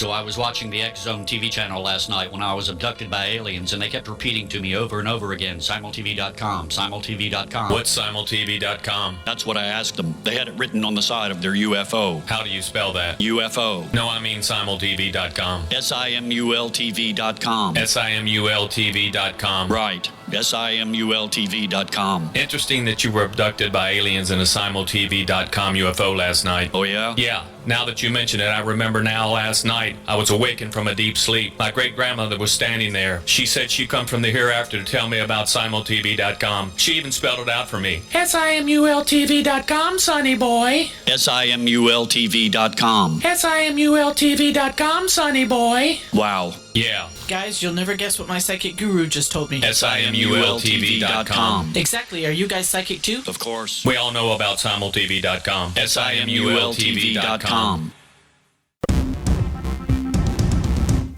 So I was watching the X Zone TV channel last night when I was abducted by aliens, and they kept repeating to me over and over again, simultv.com, simultv.com. What's simultv.com? That's what I asked them. They had it written on the side of their UFO. How do you spell that? UFO. No, I mean simultv.com. simultv.com. simultv.com. Right. simultv.com. Interesting that you were abducted by aliens in a simultv.com UFO last night. Oh, yeah? Yeah. Now that you mention it, I remember now last night I was awakened from a deep sleep. My great-grandmother was standing there. She said she'd come from the hereafter to tell me about simultv.com. She even spelled it out for me. simultv.com, sonny boy. simultv.com. simultv.com, sonny boy. Wow. Yeah. Guys, you'll never guess what my psychic guru just told me. simultv.com. Exactly. Are you guys psychic too? Of course. We all know about simultv.com. simultv.com.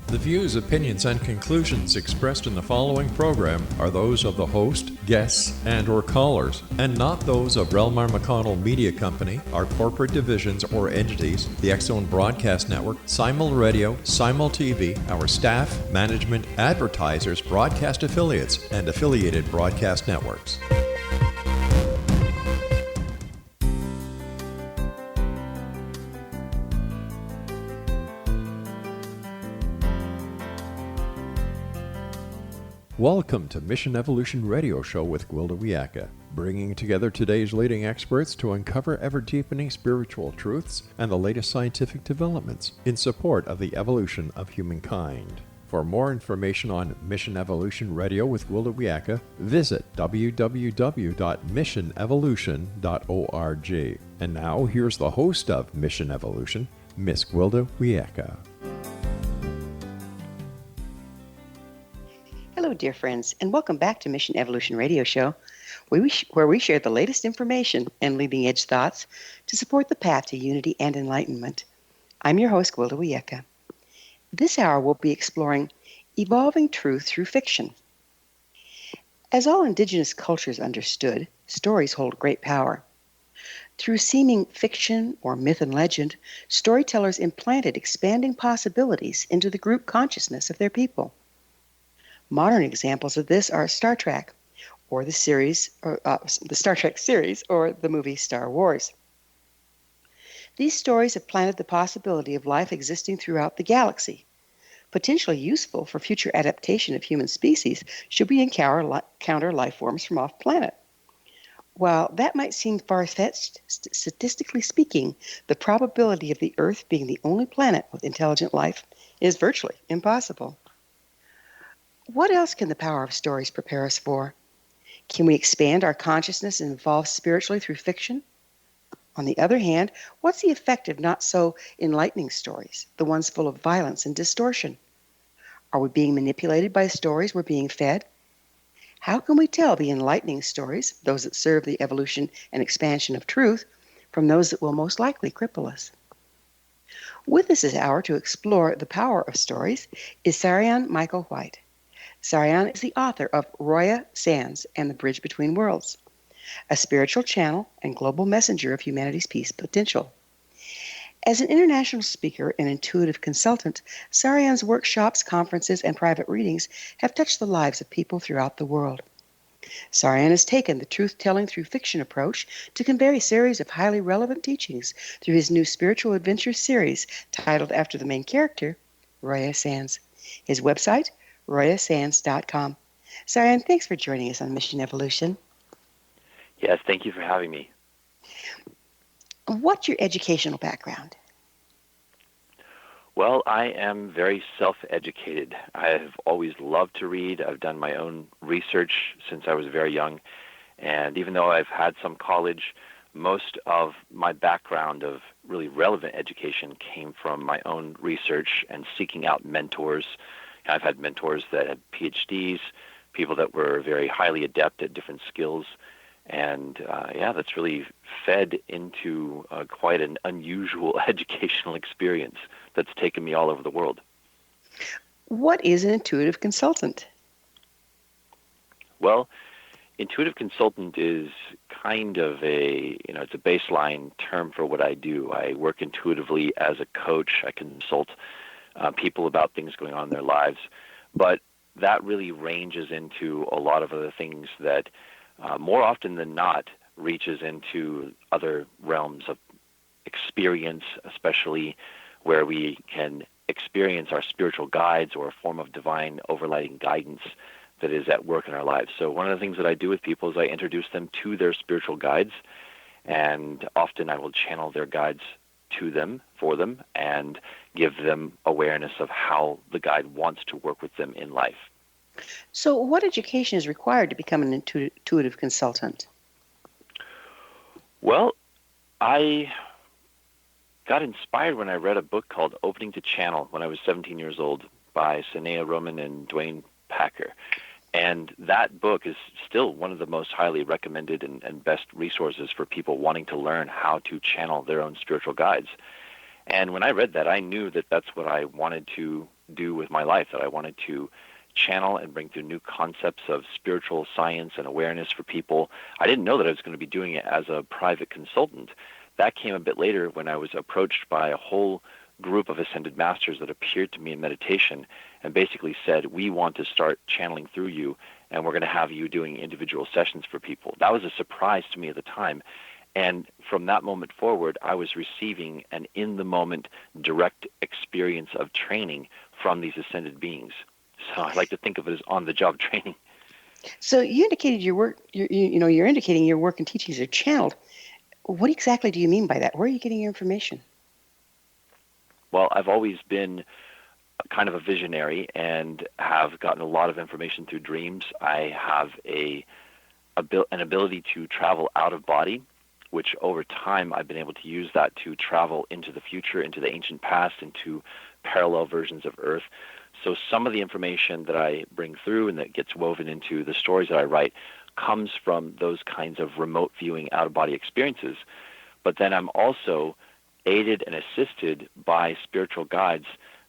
The views, opinions, and conclusions expressed in the following program are those of the host, guests, and/or callers, and not those of Relmar McConnell Media Company, our corporate divisions or entities, the X-Zone Broadcast Network, Simul Radio, Simul TV, our staff, management, advertisers, broadcast affiliates, and affiliated broadcast networks. Welcome to Mission Evolution Radio Show with Gwilda Wiyaka, bringing together today's leading experts to uncover ever-deepening spiritual truths and the latest scientific developments in support of the evolution of humankind. For more information on Mission Evolution Radio with Gwilda Wiyaka, visit www.missionevolution.org. And now, here's the host of Mission Evolution, Miss Gwilda Wiyaka. Hello, dear friends, and welcome back to Mission Evolution Radio Show, where we share the latest information and leading-edge thoughts to support the path to unity and enlightenment. I'm your host, Gwilda Wiyaka. This hour, we'll be exploring evolving truth through fiction. As all indigenous cultures understood, stories hold great power. Through seeming fiction or myth and legend, storytellers implanted expanding possibilities into the group consciousness of their people. Modern examples of this are Star Trek, or the Star Trek series, or the movie Star Wars. These stories have planted the possibility of life existing throughout the galaxy, potentially useful for future adaptation of human species should we encounter life forms from off-planet. While that might seem far-fetched, statistically speaking, the probability of the Earth being the only planet with intelligent life is virtually impossible. What else can the power of stories prepare us for? Can we expand our consciousness and evolve spiritually through fiction? On the other hand, what's the effect of not so enlightening stories, the ones full of violence and distortion? Are we being manipulated by stories we're being fed? How can we tell the enlightening stories, those that serve the evolution and expansion of truth, from those that will most likely cripple us? With us this hour to explore the power of stories is SARYON Michael White. SARYON is the author of Roya Sands and the Bridge Between Worlds, a spiritual channel and global messenger of humanity's peace potential. As an international speaker and intuitive consultant, SARYON's workshops, conferences, and private readings have touched the lives of people throughout the world. SARYON has taken the truth-telling through fiction approach to convey a series of highly relevant teachings through his new spiritual adventure series titled after the main character, Roya Sands. His website, royasands.com. SARYON, thanks for joining us on Mission Evolution. Yes, thank you for having me. What's your educational background? Well, I am very self-educated. I have always loved to read. I've done my own research since I was very young. And even though I've had some college, most of my background of really relevant education came from my own research and seeking out mentors. I've had mentors that had PhDs, people that were very highly adept at different skills. And that's really fed into quite an unusual educational experience that's taken me all over the world. What is an intuitive consultant? Well, intuitive consultant is kind of it's a baseline term for what I do. I work intuitively as a coach. I consult people about things going on in their lives. But that really ranges into a lot of other things that more often than not reaches into other realms of experience, especially where we can experience our spiritual guides or a form of divine overlighting guidance that is at work in our lives. So one of the things that I do with people is I introduce them to their spiritual guides, and often I will channel their guides to them, for them, and give them awareness of how the guide wants to work with them in life. So what education is required to become an intuitive consultant? Well, I got inspired when I read a book called Opening to Channel when I was 17 years old by Sanea Roman and Dwayne Packer. And that book is still one of the most highly recommended and best resources for people wanting to learn how to channel their own spiritual guides. And when I read that, I knew that that's what I wanted to do with my life, that I wanted to channel and bring through new concepts of spiritual science and awareness for people. I didn't know that I was going to be doing it as a private consultant. That came a bit later when I was approached by a whole group of ascended masters that appeared to me in meditation and basically said, we want to start channeling through you, and we're going to have you doing individual sessions for people. That was a surprise to me at the time. And from that moment forward, I was receiving an in-the-moment direct experience of training from these ascended beings. So I like to think of it as on-the-job training. So you indicated your work, you're indicating your work and teachings are channeled. What exactly do you mean by that? Where are you getting your information? Well, I've always been kind of a visionary and have gotten a lot of information through dreams. I have an ability to travel out of body, which over time I've been able to use that to travel into the future, into the ancient past, into parallel versions of Earth. So some of the information that I bring through and that gets woven into the stories that I write comes from those kinds of remote viewing out-of-body experiences. But then I'm also aided and assisted by spiritual guides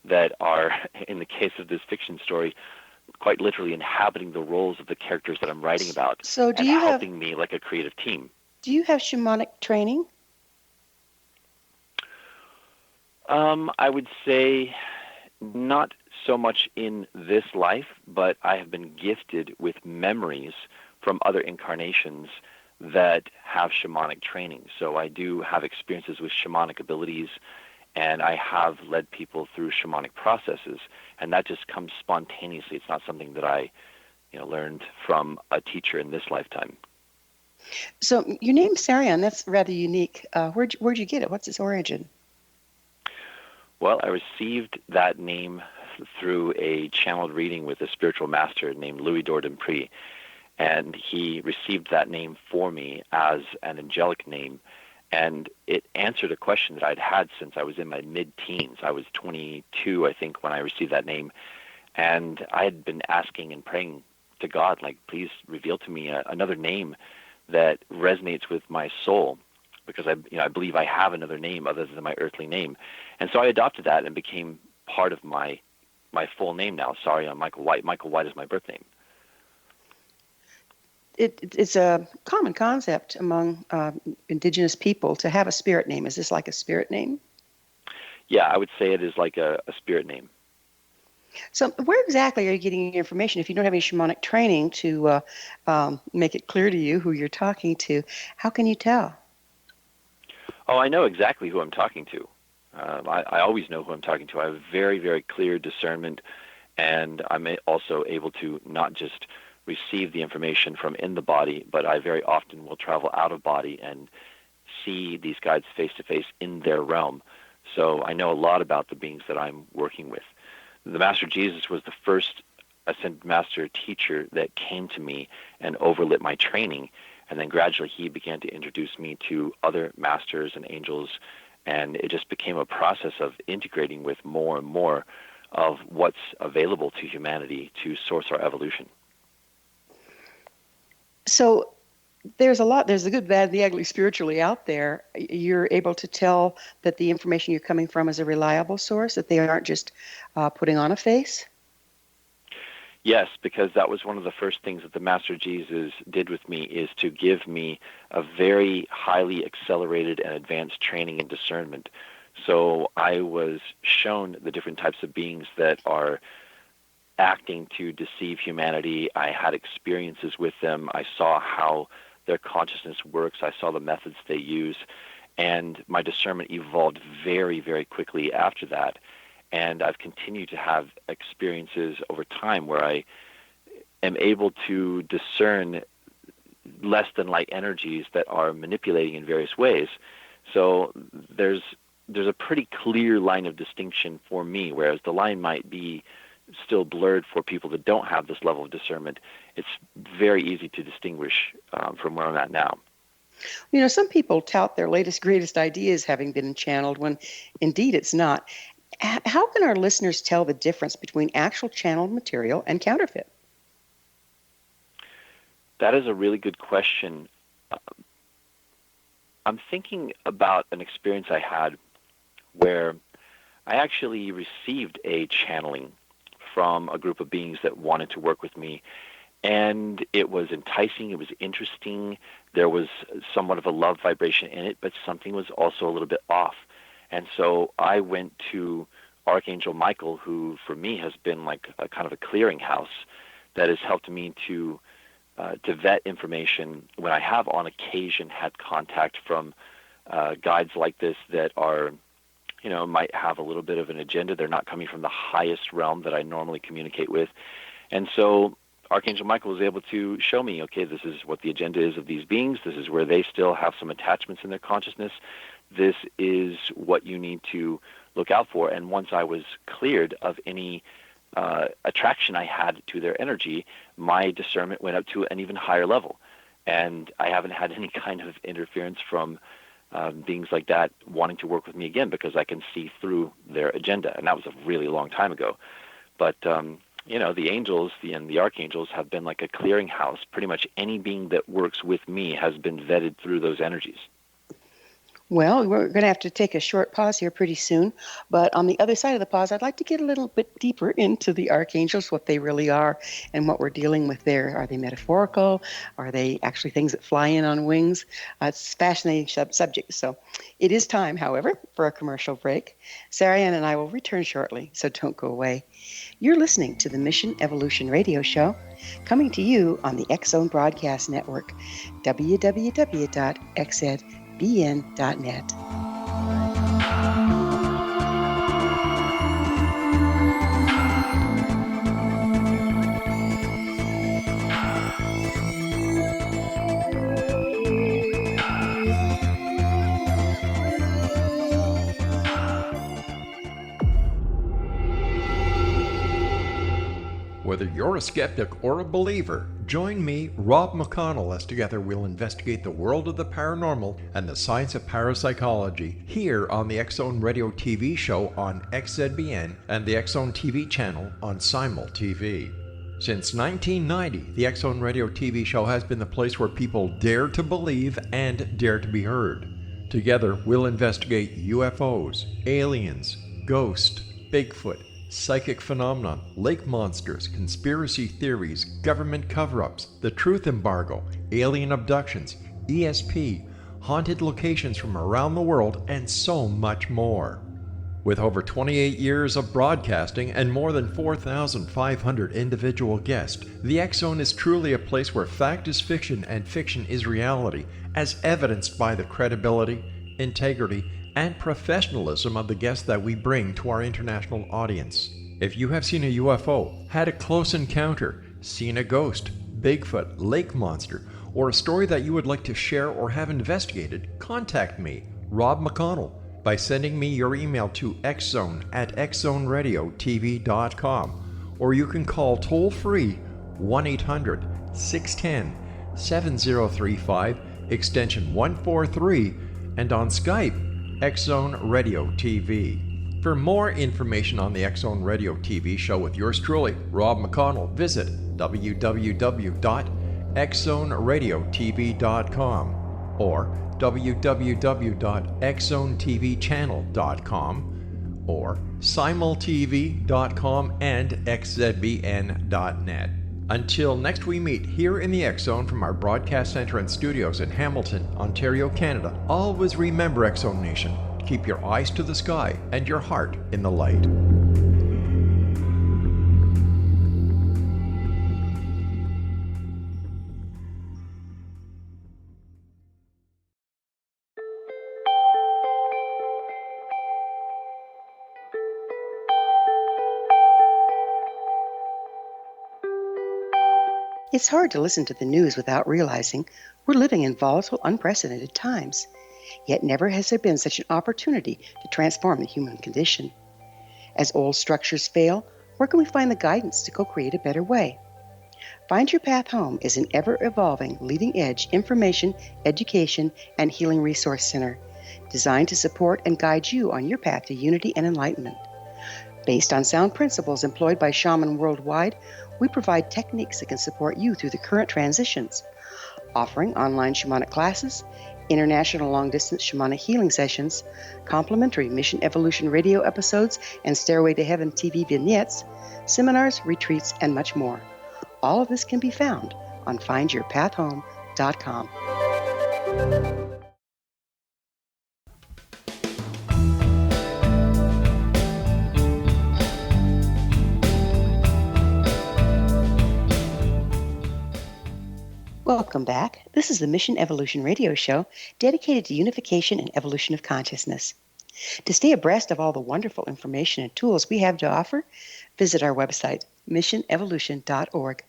that are, in the case of this fiction story, quite literally inhabiting the roles of the characters that I'm writing about, So and helping me like a creative team. Do you have shamanic training? I would say not so much in this life, but I have been gifted with memories from other incarnations that have shamanic training. So I do have experiences with shamanic abilities, and I have led people through shamanic processes, and that just comes spontaneously. It's not something that I learned from a teacher in this lifetime. So your name's Saryon. That's rather unique. Where'd you get it? What's its origin? Well, I received that name through a channeled reading with a spiritual master named Louis Dupree, and he received that name for me as an angelic name, and it answered a question that I'd had since I was in my mid-teens. I was 22, I think, when I received that name, and I had been asking and praying to God, like, please reveal to me another name that resonates with my soul, because I believe I have another name other than my earthly name. And so I adopted that and became part of my full name now. SARYON Michael White. Michael White is my birth name. It's a common concept among indigenous people to have a spirit name. Is this like a spirit name? Yeah, I would say it is like a spirit name. So where exactly are you getting your information? If you don't have any shamanic training to make it clear to you who you're talking to, how can you tell? Oh, I know exactly who I'm talking to. I always know who I'm talking to. I have very, very clear discernment, and I'm also able to not just receive the information from in the body, but I very often will travel out of body and see these guides face-to-face in their realm. So I know a lot about the beings that I'm working with. The Master Jesus was the first Ascended Master teacher that came to me and overlit my training, and then gradually he began to introduce me to other masters and angels, and it just became a process of integrating with more and more of what's available to humanity to source our evolution. So there's the good, bad, the ugly spiritually out there. You're able to tell that the information you're coming from is a reliable source, that they aren't just putting on a face? Yes, because that was one of the first things that the Master Jesus did with me, is to give me a very highly accelerated and advanced training in discernment So I was shown the different types of beings that are acting to deceive humanity. I had experiences with them. I saw how their consciousness works. I saw the methods they use. And my discernment evolved very, very quickly after that. And I've continued to have experiences over time where I am able to discern less than light energies that are manipulating in various ways. So there's a pretty clear line of distinction for me, whereas the line might be still blurred for people that don't have this level of discernment. It's very easy to distinguish from where I'm at now. You know, some people tout their latest, greatest ideas having been channeled when indeed it's not. How can our listeners tell the difference between actual channeled material and counterfeit? That is a really good question. I'm thinking about an experience I had where I actually received a channeling from a group of beings that wanted to work with me. And it was enticing, it was interesting, there was somewhat of a love vibration in it, but something was also a little bit off. And so I went to Archangel Michael, who for me has been like a kind of a clearinghouse that has helped me to vet information when I have on occasion had contact from guides like this that are, you know, might have a little bit of an agenda. They're not coming from the highest realm that I normally communicate with. And so Archangel Michael was able to show me, okay, this is what the agenda is of these beings. This is where they still have some attachments in their consciousness. This is what you need to look out for. And once I was cleared of any attraction I had to their energy, my discernment went up to an even higher level. And I haven't had any kind of interference from beings like that wanting to work with me again, because I can see through their agenda. And that was a really long time ago. But, you know, the angels and the archangels have been like a clearinghouse. Pretty much any being that works with me has been vetted through those energies. Well, we're going to have to take a short pause here pretty soon. But on the other side of the pause, I'd like to get a little bit deeper into the archangels, what they really are and what we're dealing with there. Are they metaphorical? Are they actually things that fly in on wings? It's a fascinating subject. So it is time, however, for a commercial break. Saryon and I will return shortly, so don't go away. You're listening to the Mission Evolution Radio Show, coming to you on the X-Zone Broadcast Network, www.xedbn.net. Whether you're a skeptic or a believer, join me, Rob McConnell, as together we'll investigate the world of the paranormal and the science of parapsychology here on the X-Zone Radio TV show on XZBN and the X-Zone TV channel on Simul TV. Since 1990, the X-Zone Radio TV show has been the place where people dare to believe and dare to be heard. Together, we'll investigate UFOs, aliens, ghosts, Bigfoot, psychic phenomenon, lake monsters, conspiracy theories, government cover-ups, the truth embargo, alien abductions, ESP, haunted locations from around the world, and so much more. With over 28 years of broadcasting and more than 4,500 individual guests, the X-Zone is truly a place where fact is fiction and fiction is reality, as evidenced by the credibility, integrity, and professionalism of the guests that we bring to our international audience. If you have seen a UFO, had a close encounter, seen a ghost, Bigfoot, lake monster, or a story that you would like to share or have investigated, contact me, Rob McConnell, by sending me your email to xzone@xzoneradiotv.com, or you can call toll-free 1-800-610-7035, extension 143, and on Skype, X-Zone Radio TV. For more information on the X-Zone Radio TV show with yours truly, Rob McConnell, visit www.xzoneradiotv.com or www.xzonetvchannel.com or simultv.com and xzbn.net. Until next we meet here in the X-Zone from our broadcast center and studios in Hamilton, Ontario, Canada, always remember, X-Zone Nation, keep your eyes to the sky and your heart in the light. It's hard to listen to the news without realizing we're living in volatile, unprecedented times. Yet never has there been such an opportunity to transform the human condition. As old structures fail, where can we find the guidance to co-create a better way? Find Your Path Home is an ever-evolving, leading-edge information, education, and healing resource center designed to support and guide you on your path to unity and enlightenment. Based on sound principles employed by shaman worldwide, we provide techniques that can support you through the current transitions, offering online shamanic classes, international long-distance shamanic healing sessions, complimentary Mission Evolution radio episodes and Stairway to Heaven TV vignettes, seminars, retreats, and much more. All of this can be found on findyourpathhome.com. Welcome back. This is the Mission Evolution radio show dedicated to unification and evolution of consciousness. To stay abreast of all the wonderful information and tools we have to offer, visit our website, missionevolution.org.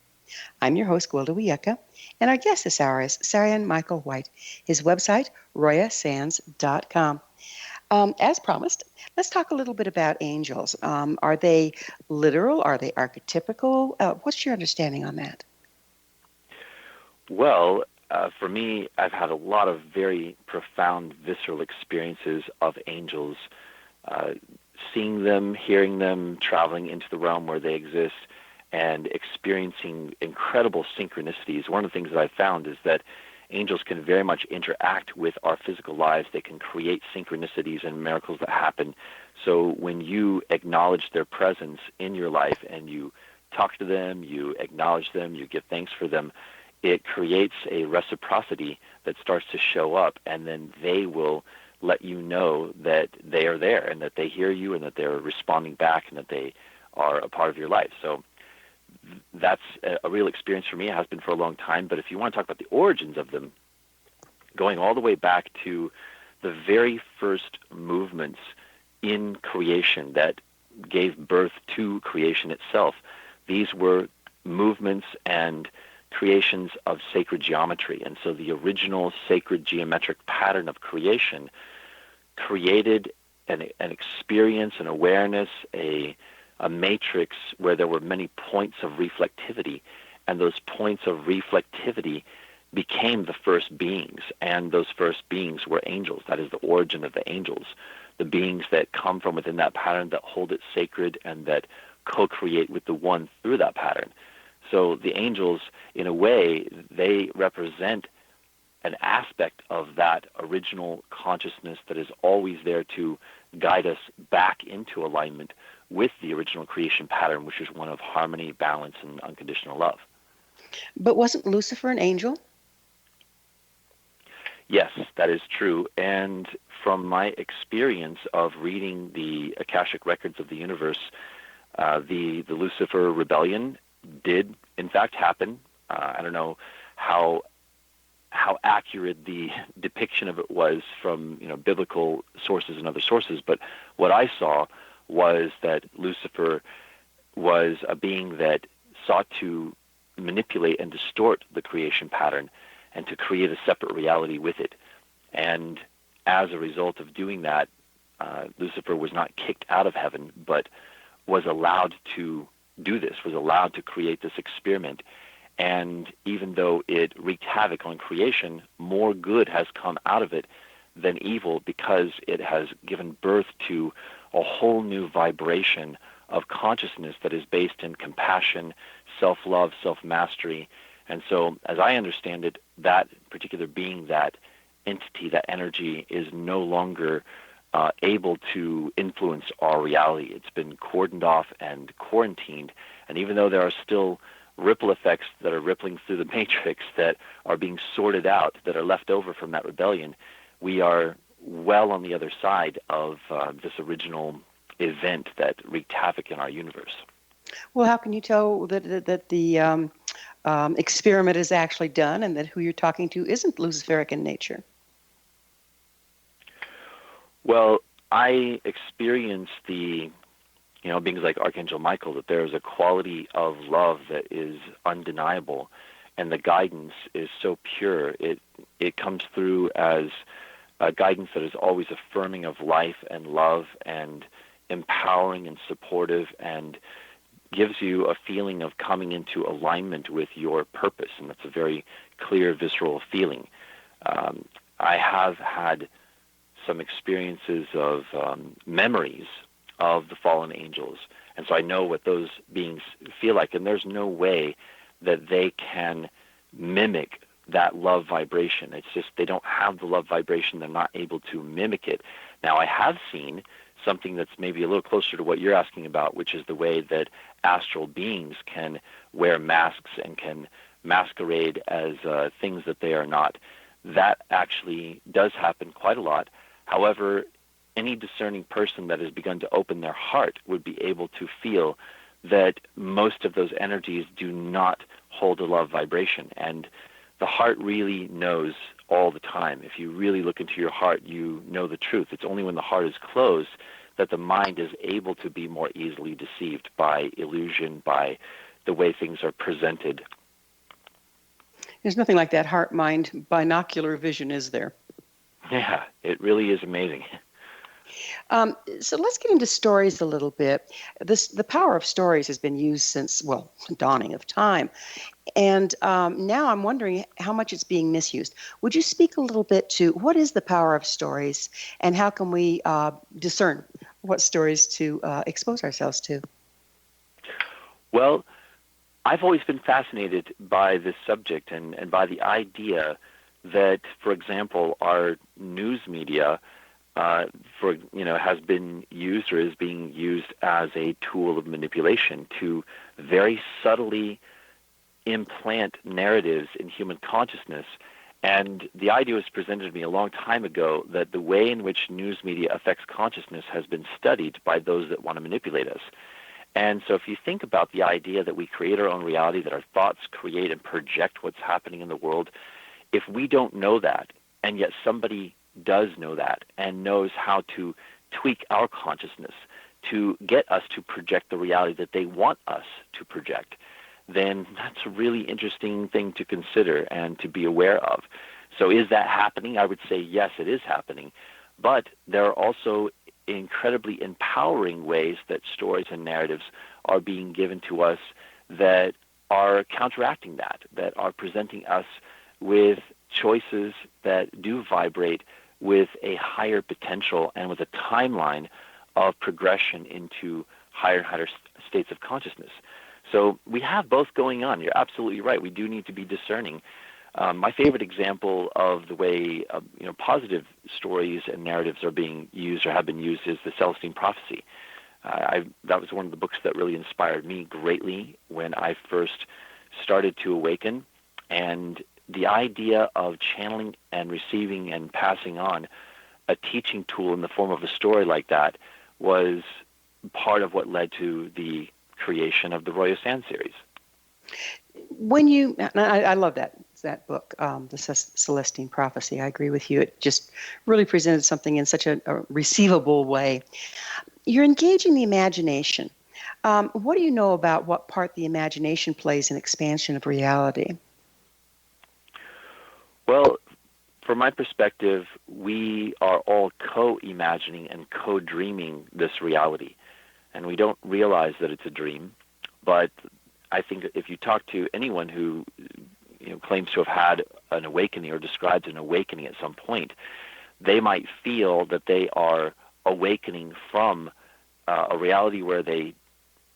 I'm your host, Gwilda Wiyaka, and our guest this hour is SARYON Michael White. His website, royasands.com. As promised, let's talk a little bit about angels. Are they literal? Are they archetypical? What's your understanding on that? Well, for me, I've had a lot of very profound, visceral experiences of angels, seeing them, hearing them, traveling into the realm where they exist, and experiencing incredible synchronicities. One of the things that I've found is that angels can very much interact with our physical lives. They can create synchronicities and miracles that happen. So when you acknowledge their presence in your life and you talk to them, you acknowledge them, you give thanks for them, it creates a reciprocity that starts to show up, and then they will let you know that they are there and that they hear you and that they're responding back and that they are a part of your life. So that's a real experience for me. It has been for a long time. But if you want to talk about the origins of them, going all the way back to the very first movements in creation that gave birth to creation itself, these were movements and creations of sacred geometry. And so the original sacred geometric pattern of creation created an experience, an awareness, a matrix where there were many points of reflectivity, and those points of reflectivity became the first beings, and those first beings were angels. That is the origin of the angels, the beings that come from within that pattern, that hold it sacred, and that co-create with the one through that pattern. So the angels, in a way, they represent an aspect of that original consciousness that is always there to guide us back into alignment with the original creation pattern, which is one of harmony, balance, and unconditional love. But wasn't Lucifer an angel? Yes, that is true. And from my experience of reading the Akashic records of the universe, the Lucifer rebellion did in fact happen. I don't know how accurate the depiction of it was from biblical sources and other sources, but what I saw was that Lucifer was a being that sought to manipulate and distort the creation pattern and to create a separate reality with it. And as a result of doing that, Lucifer was not kicked out of heaven, but was allowed to do this, was allowed to create this experiment. And even though it wreaked havoc on creation, more good has come out of it than evil, because it has given birth to a whole new vibration of consciousness that is based in compassion, self-love, self-mastery. And so, as I understand it, that particular being, that entity, that energy, is no longer able to influence our reality. It's been cordoned off and quarantined. And even though there are still ripple effects that are rippling through the matrix that are being sorted out, that are left over from that rebellion, we are well on the other side of this original event that wreaked havoc in our universe. Well, how can you tell that the experiment is actually done and that who you're talking to isn't Luciferic in nature? Well, I experienced the beings like Archangel Michael, that there is a quality of love that is undeniable, and the guidance is so pure. It comes through as a guidance that is always affirming of life and love and empowering and supportive, and gives you a feeling of coming into alignment with your purpose, and that's a very clear, visceral feeling. I have had some experiences of memories of the fallen angels, and so I know what those beings feel like, and there's no way that they can mimic that love vibration. It's just they don't have the love vibration. They're not able to mimic it. Now, I have seen something that's maybe a little closer to what you're asking about, which is the way that astral beings can wear masks and can masquerade as things that they are not. That actually does happen quite a lot. However, any discerning person that has begun to open their heart would be able to feel that most of those energies do not hold a love vibration. And the heart really knows all the time. If you really look into your heart, you know the truth. It's only when the heart is closed that the mind is able to be more easily deceived by illusion, by the way things are presented. There's nothing like that heart-mind binocular vision, is there? Yeah, it really is amazing. So let's get into stories a little bit. The power of stories has been used since, well, dawning of time. And now I'm wondering how much it's being misused. Would you speak a little bit to what is the power of stories, and how can we discern what stories to expose ourselves to? Well, I've always been fascinated by this subject and by the idea that, for example, our news media has been used or is being used as a tool of manipulation to very subtly implant narratives in human consciousness. And the idea was presented to me a long time ago that the way in which news media affects consciousness has been studied by those that want to manipulate us. And so if you think about the idea that we create our own reality, that our thoughts create and project what's happening in the world, if we don't know that, and yet somebody does know that and knows how to tweak our consciousness to get us to project the reality that they want us to project, then that's a really interesting thing to consider and to be aware of. So is that happening? I would say yes, it is happening. But there are also incredibly empowering ways that stories and narratives are being given to us that are counteracting that are presenting us with choices that do vibrate with a higher potential and with a timeline of progression into higher and higher states of consciousness. So we have both going on. You're absolutely right. We do need to be discerning. My favorite example of the way positive stories and narratives are being used or have been used is the Celestine Prophecy. That was one of the books that really inspired me greatly when I first started to awaken. And the idea of channeling and receiving and passing on a teaching tool in the form of a story like that was part of what led to the creation of the Roya Sands series. I love that book, the Celestine Prophecy. I agree with you. It just really presented something in such a receivable way. You're engaging the imagination. What do you know about what part the imagination plays in expansion of reality? Well, from my perspective, we are all co-imagining and co-dreaming this reality. And we don't realize that it's a dream. But I think if you talk to anyone who claims to have had an awakening or describes an awakening at some point, they might feel that they are awakening from a reality where they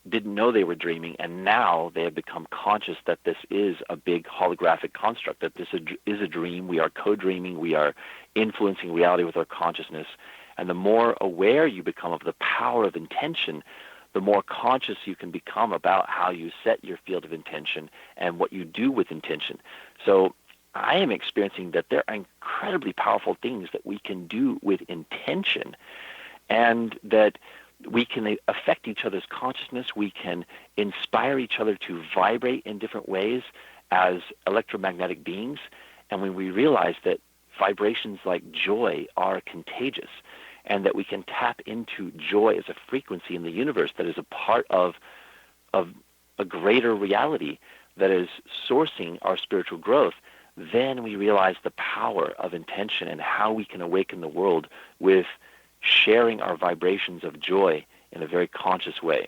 didn't know they were dreaming, and now they have become conscious that this is a big holographic construct, that this is a dream. We are co-dreaming. We are influencing reality with our consciousness. And the more aware you become of the power of intention, the more conscious you can become about how you set your field of intention and what you do with intention. So I am experiencing that there are incredibly powerful things that we can do with intention, and that we can affect each other's consciousness. We can inspire each other to vibrate in different ways as electromagnetic beings. And when we realize that vibrations like joy are contagious, and that we can tap into joy as a frequency in the universe that is a part of a greater reality that is sourcing our spiritual growth, then we realize the power of intention and how we can awaken the world with sharing our vibrations of joy in a very conscious way.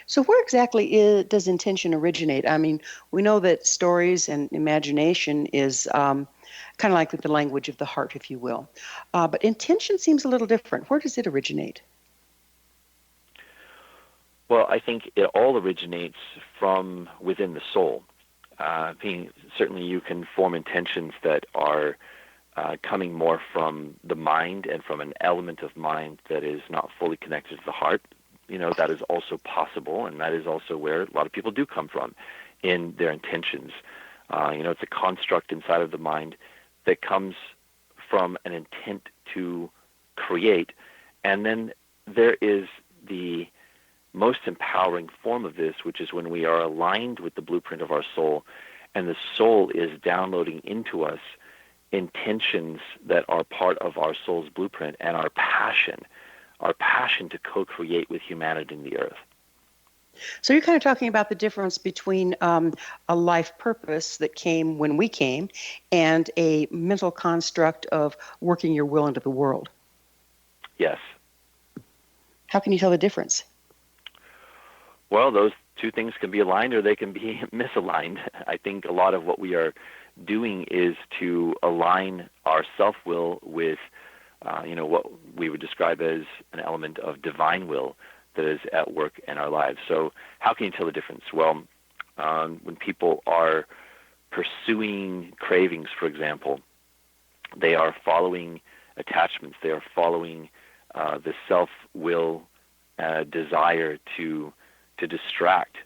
So where exactly does intention originate? I mean, we know that stories and imagination is kind of like the language of the heart, if you will. But intention seems a little different. Where does it originate? Well, I think it all originates from within the soul. Certainly you can form intentions that are coming more from the mind and from an element of mind that is not fully connected to the heart. That is also possible, and that is also where a lot of people do come from in their intentions. It's a construct inside of the mind that comes from an intent to create, and then there is the most empowering form of this, which is when we are aligned with the blueprint of our soul, and the soul is downloading into us intentions that are part of our soul's blueprint and our passion to co-create with humanity in the earth. So you're kind of talking about the difference between a life purpose that came when we came and a mental construct of working your will into the world. Yes. How can you tell the difference? Well, those two things can be aligned or they can be misaligned. I think a lot of what we are doing is to align our self-will with what we would describe as an element of divine will that is at work in our lives. So how can you tell the difference? Well, when people are pursuing cravings, for example, they are following attachments. They are following the self-will desire to distract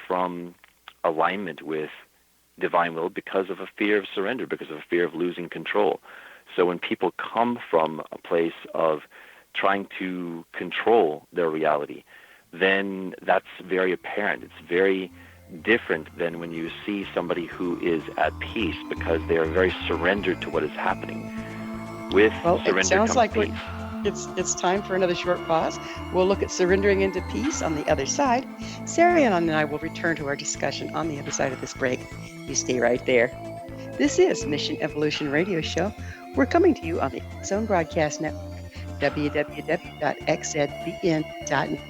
from alignment with divine will because of a fear of surrender, because of a fear of losing control. So when people come from a place of trying to control their reality, then that's very apparent. It's very different than when you see somebody who is at peace because they are very surrendered to what is happening. With surrender it sounds comes like peace. It's time for another short pause. We'll look at surrendering into peace on the other side. Saryon and I will return to our discussion on the other side of this break. You stay right there. This is Mission Evolution Radio Show. We're coming to you on the Zone Broadcast Network, www.xzbn.net.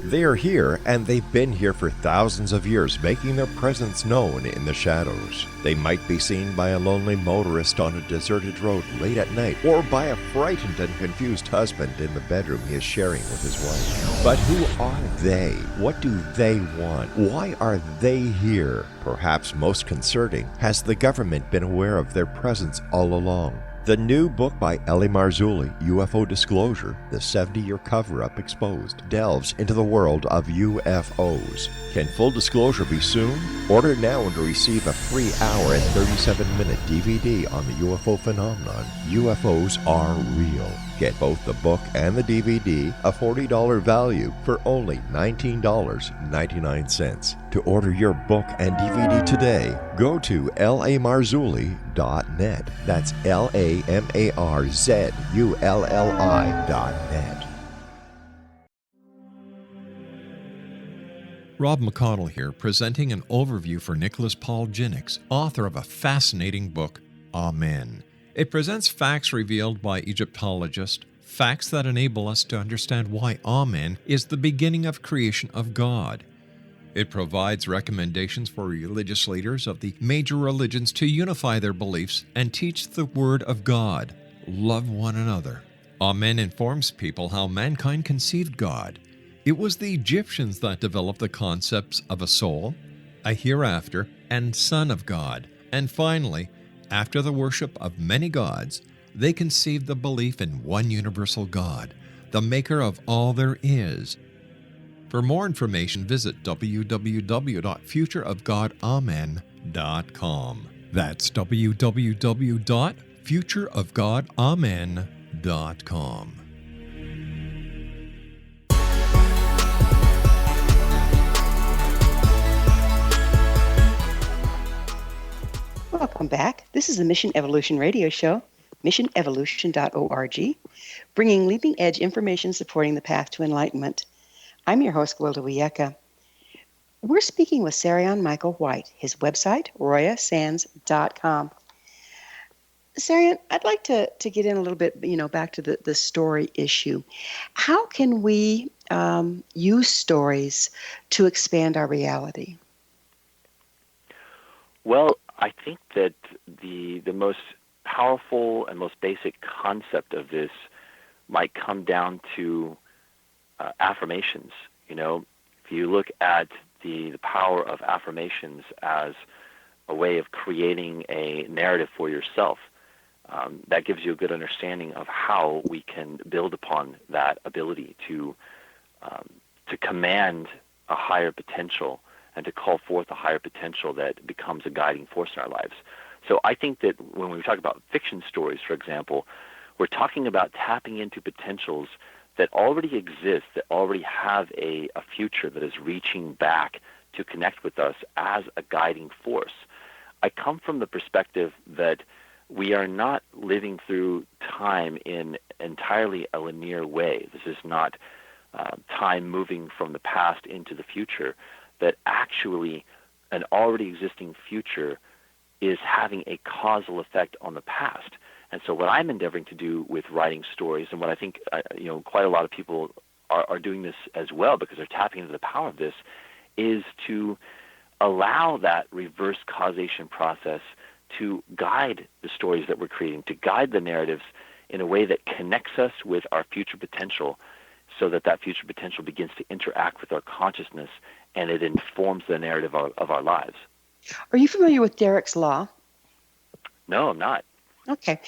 They are here, and they've been here for thousands of years, making their presence known in the shadows. They might be seen by a lonely motorist on a deserted road late at night, or by a frightened and confused husband in the bedroom he is sharing with his wife. But who are they? What do they want? Why are they here? Perhaps most concerning, has the government been aware of their presence all along? The new book by Ellie Marzulli, UFO Disclosure, the 70-year cover-up exposed, delves into the world of UFOs. Can full disclosure be soon? Order now and receive a free hour and 37-minute DVD on the UFO phenomenon. UFOs are real. Get both the book and the DVD, a $40 value, for only $19.99. To order your book and DVD today, go to lamarzulli.net. That's LAMARZULLI.net. Rob McConnell here, presenting an overview for Nicholas Paul Jennings, author of a fascinating book, Amen. It presents facts revealed by Egyptologists, facts that enable us to understand why Amen is the beginning of creation of God. It provides recommendations for religious leaders of the major religions to unify their beliefs and teach the Word of God. Love one another. Amen informs people how mankind conceived God. It was the Egyptians that developed the concepts of a soul, a hereafter, and Son of God. And finally, after the worship of many gods, they conceived the belief in one universal God, the maker of all there is. For more information, visit www.futureofgodamen.com. That's www.futureofgodamen.com. Welcome back. This is the Mission Evolution Radio Show, missionevolution.org, bringing leading-edge information supporting the path to enlightenment. I'm your host, Wilda Wiecka. We're speaking with SARYON Michael White, his website, royasands.com. SARYON, I'd like to get in a little bit, back to the story issue. How can we use stories to expand our reality? Well, I think that the most powerful and most basic concept of this might come down to affirmations. If you look at the power of affirmations as a way of creating a narrative for yourself, that gives you a good understanding of how we can build upon that ability to command a higher potential and to call forth a higher potential that becomes a guiding force in our lives. So I think that when we talk about fiction stories, for example, we're talking about tapping into potentials that already exist, that already have a future that is reaching back to connect with us as a guiding force. I come from the perspective that we are not living through time in entirely a linear way. This is not time moving from the past into the future, that actually an already existing future is having a causal effect on the past. And so what I'm endeavoring to do with writing stories, and what I think quite a lot of people are doing this as well because they're tapping into the power of this, is to allow that reverse causation process to guide the stories that we're creating, to guide the narratives in a way that connects us with our future potential, so that future potential begins to interact with our consciousness and it informs the narrative of our lives. Are you familiar with Derek's Law? No, I'm not. Okay.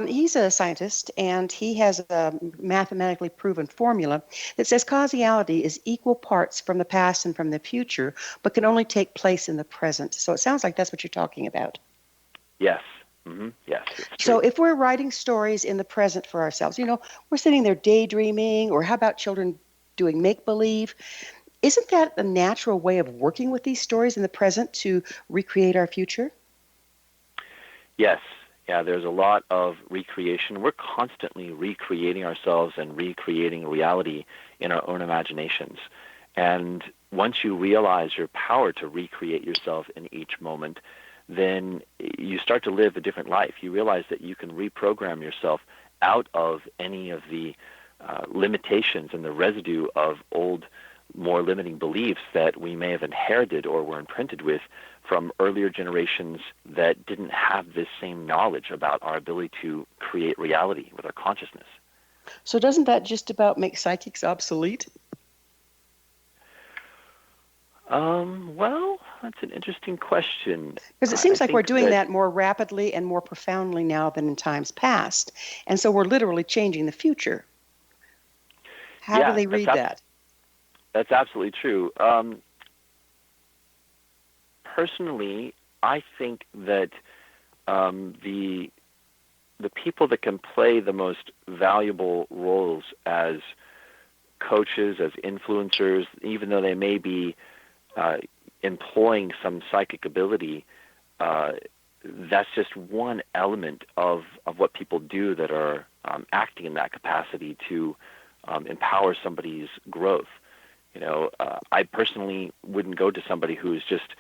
He's a scientist, and he has a mathematically proven formula that says causality is equal parts from the past and from the future, but can only take place in the present. So it sounds like that's what you're talking about. Yes. Mm-hmm. Yes. So if we're writing stories in the present for ourselves, we're sitting there daydreaming, or how about children doing make-believe? Isn't that a natural way of working with these stories in the present to recreate our future? Yes. Yeah, there's a lot of recreation. We're constantly recreating ourselves and recreating reality in our own imaginations. And once you realize your power to recreate yourself in each moment, then you start to live a different life. You realize that you can reprogram yourself out of any of the limitations and the residue of old, more limiting beliefs that we may have inherited or were imprinted with from earlier generations that didn't have this same knowledge about our ability to create reality with our consciousness. So doesn't that just about make psychics obsolete? Well, that's an interesting question. Because it seems like we're doing that more rapidly and more profoundly now than in times past. And so we're literally changing the future. How do they read that? That's absolutely true. Personally, I think that the people that can play the most valuable roles as coaches, as influencers, even though they may be employing some psychic ability, that's just one element of what people do that are acting in that capacity to empower somebody's growth. I personally wouldn't go to somebody who is just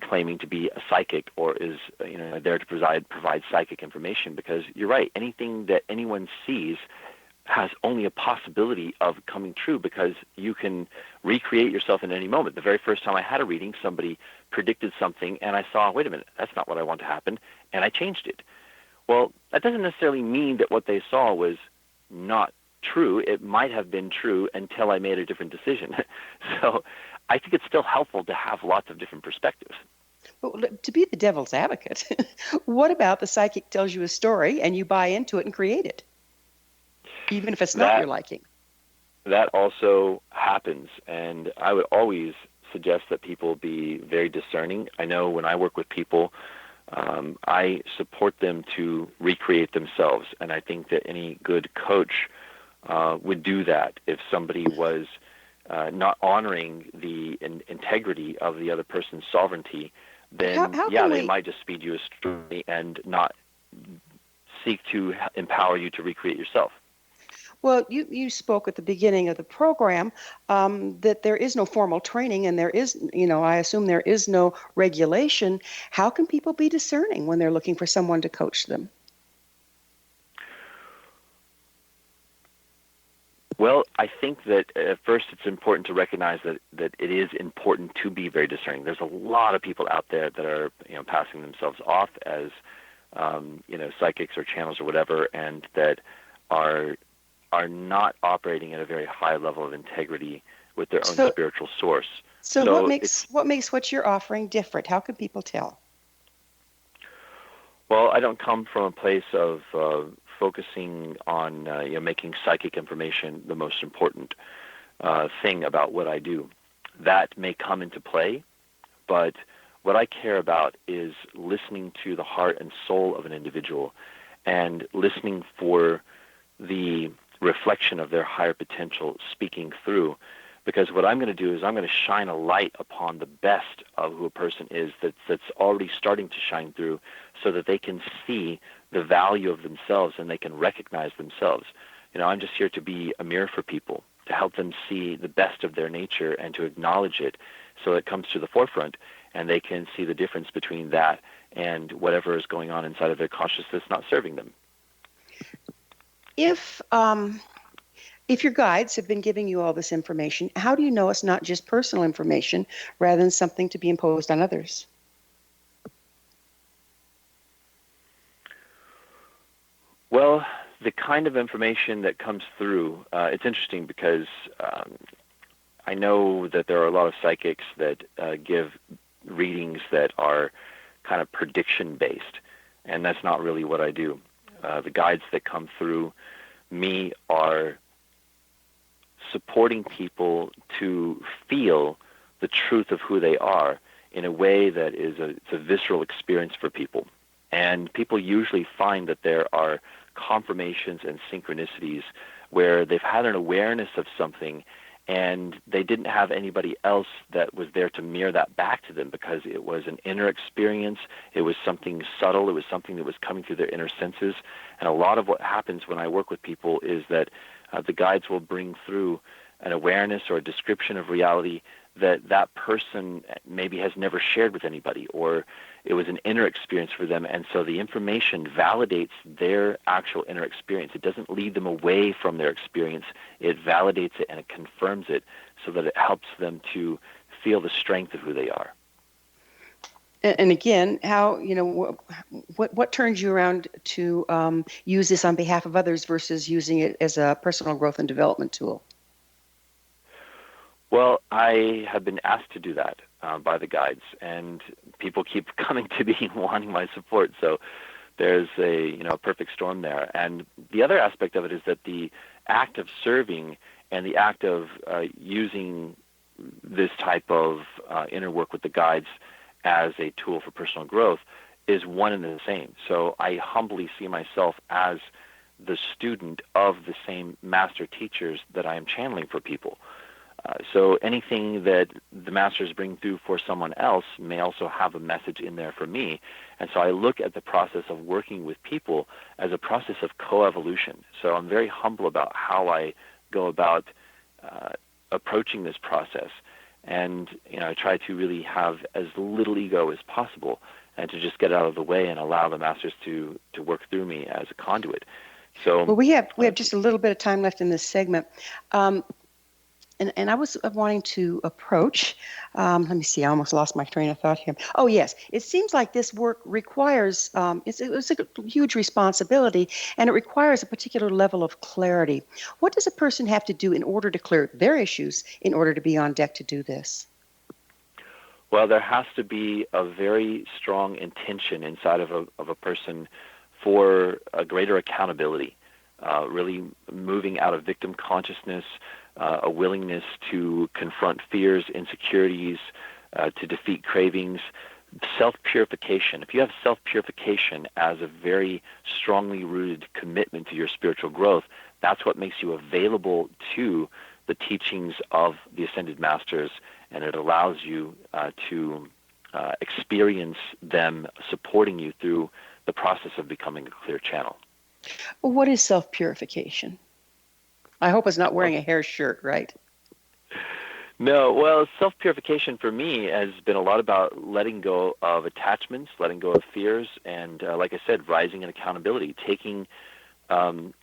claiming to be a psychic or is there to provide psychic information, because you're right, anything that anyone sees has only a possibility of coming true, because you can recreate yourself in any moment. The very first time I had a reading, somebody predicted something and I saw, wait a minute, that's not what I want to happen, and I changed it. Well, that doesn't necessarily mean that what they saw was not true. It might have been true until I made a different decision. So I think it's still helpful to have lots of different perspectives. But to be the devil's advocate, what about the psychic tells you a story and you buy into it and create it, even if it's not your liking? That also happens, and I would always suggest that people be very discerning. I know when I work with people, I support them to recreate themselves, and I think that any good coach would do that. If somebody was not honoring the integrity of the other person's sovereignty, then they might just feed you a story and not seek to empower you to recreate yourself. Well, you spoke at the beginning of the program that there is no formal training and there is, I assume there is no regulation. How can people be discerning when they're looking for someone to coach them? Well, I think that at first it's important to recognize that it is important to be very discerning. There's a lot of people out there that are passing themselves off as psychics or channels or whatever, and that are not operating at a very high level of integrity with their own spiritual source. So what makes what you're offering different? How can people tell? Well, I don't come from a place of focusing on making psychic information the most important thing about what I do. That may come into play, but what I care about is listening to the heart and soul of an individual and listening for the reflection of their higher potential speaking through. Because what I'm going to do is I'm going to shine a light upon the best of who a person is that's already starting to shine through, so that they can see the value of themselves and they can recognize themselves. I'm just here to be a mirror for people, to help them see the best of their nature and to acknowledge it so it comes to the forefront and they can see the difference between that and whatever is going on inside of their consciousness not serving them. If your guides have been giving you all this information, how do you know it's not just personal information rather than something to be imposed on others? Well, the kind of information that comes through, it's interesting because I know that there are a lot of psychics that give readings that are kind of prediction-based, and that's not really what I do. The guides that come through me are supporting people to feel the truth of who they are in a way that is it's a visceral experience for people. And people usually find that there are confirmations and synchronicities where they've had an awareness of something and they didn't have anybody else that was there to mirror that back to them, because it was an inner experience, it was something subtle, it was something that was coming through their inner senses. And a lot of what happens when I work with people is that the guides will bring through an awareness or a description of reality that person maybe has never shared with anybody, or it was an inner experience for them, and so the information validates their actual inner experience. It doesn't lead them away from their experience. It validates it and it confirms it so that it helps them to feel the strength of who they are. And again, how, what turns you around to use this on behalf of others versus using it as a personal growth and development tool? Well, I have been asked to do that by the guides, and people keep coming to me wanting my support. So there's a perfect storm there. And the other aspect of it is that the act of serving and the act of using this type of inner work with the guides as a tool for personal growth is one and the same. So I humbly see myself as the student of the same master teachers that I am channeling for people. So anything that the masters bring through for someone else may also have a message in there for me. And so I look at the process of working with people as a process of coevolution. So I'm very humble about how I go about approaching this process. And I try to really have as little ego as possible and to just get out of the way and allow the masters to work through me as a conduit. So well, we have just a little bit of time left in this segment. And I was wanting to approach, let me see, I almost lost my train of thought here. Oh, yes. It seems like this work requires, it's a huge responsibility, and it requires a particular level of clarity. What does a person have to do in order to clear their issues in order to be on deck to do this? Well, there has to be a very strong intention inside of a person for a greater accountability, really moving out of victim consciousness, a willingness to confront fears, insecurities, to defeat cravings, self-purification. If you have self-purification as a very strongly rooted commitment to your spiritual growth, that's what makes you available to the teachings of the Ascended Masters, and it allows you to experience them supporting you through the process of becoming a clear channel. Well, what is self-purification? I hope it's not wearing a hair shirt, right? No, well, self-purification for me has been a lot about letting go of attachments, letting go of fears, and like I said, rising in accountability, taking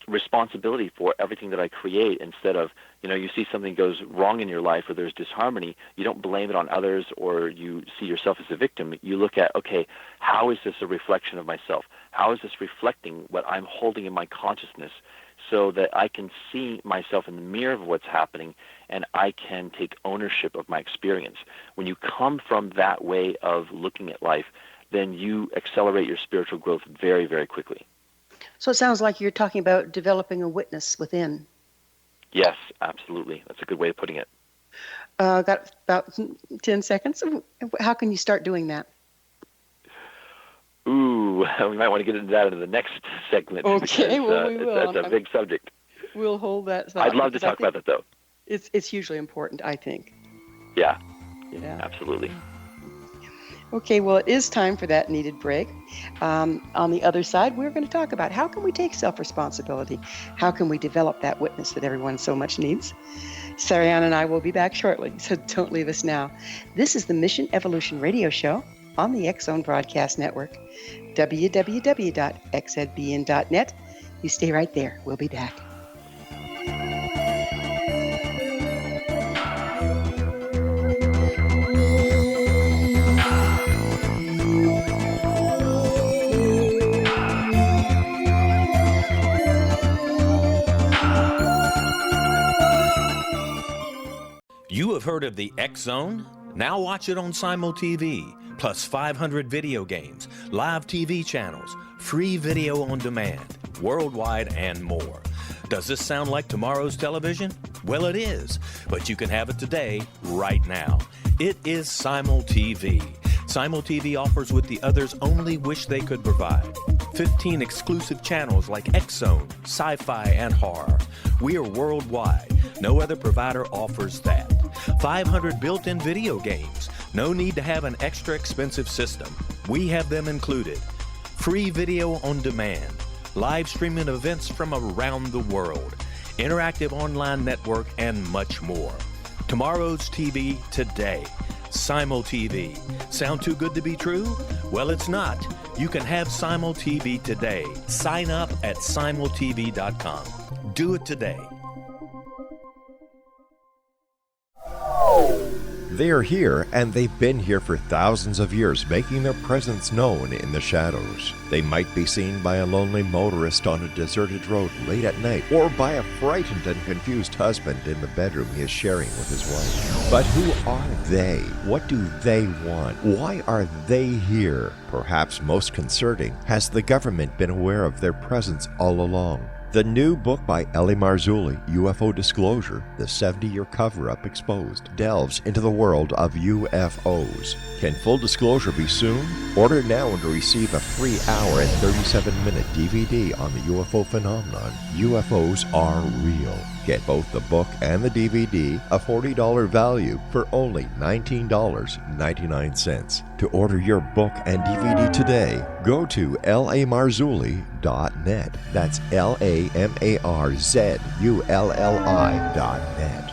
responsibility for everything that I create instead of, you see something goes wrong in your life or there's disharmony, you don't blame it on others or you see yourself as a victim. You look at, okay, how is this a reflection of myself? How is this reflecting what I'm holding in my consciousness so that I can see myself in the mirror of what's happening and I can take ownership of my experience? When you come from that way of looking at life, then you accelerate your spiritual growth very, very quickly. So it sounds like you're talking about developing a witness within. Yes, absolutely. That's a good way of putting it. Got about 10 seconds. How can you start doing that? Ooh, we might want to get into that in the next segment. Okay, because, well, we will. That's a big subject. We'll hold that thought. I'd love to talk about that, though. It's hugely important, I think. Yeah, Yeah. absolutely. Okay, well, it is time for that needed break. On the other side, we're going to talk about how can we take self-responsibility? How can we develop that witness that everyone so much needs? Saryon and I will be back shortly, so don't leave us now. This is the Mission Evolution Radio Show on the X-Zone Broadcast Network, www.xzbn.net. You stay right there. We'll be back. You have heard of the X-Zone? Now watch it on Simul TV, plus 500 video games, live TV channels, free video on demand, worldwide, and more. Does this sound like tomorrow's television? Well, it is, but you can have it today, right now. It is Simul TV. Simul TV offers what the others only wish they could provide. 15 exclusive channels like X-Zone, Sci-Fi, and Horror. We are worldwide. No other provider offers that. 500 built-in video games. No need to have an extra expensive system. We have them included. Free video on demand. Live streaming events from around the world. Interactive online network, and much more. Tomorrow's TV today. Simul TV. Sound too good to be true? Well, it's not. You can have Simul TV today. Sign up at simultv.com. Do it today. They are here, and they've been here for thousands of years, making their presence known in the shadows. They might be seen by a lonely motorist on a deserted road late at night, or by a frightened and confused husband in the bedroom he is sharing with his wife. But who are they? What do they want? Why are they here? Perhaps most concerning, has the government been aware of their presence all along? The new book by Ellie Marzulli, UFO Disclosure, the 70-year cover-up exposed, delves into the world of UFOs. Can full disclosure be soon? Order now and receive a free hour and 37-minute DVD on the UFO phenomenon. UFOs are real. Get both the book and the DVD, a $40 value, for only $19.99. To order your book and DVD today, go to lamarzulli.net. That's LAMARZULLI.net.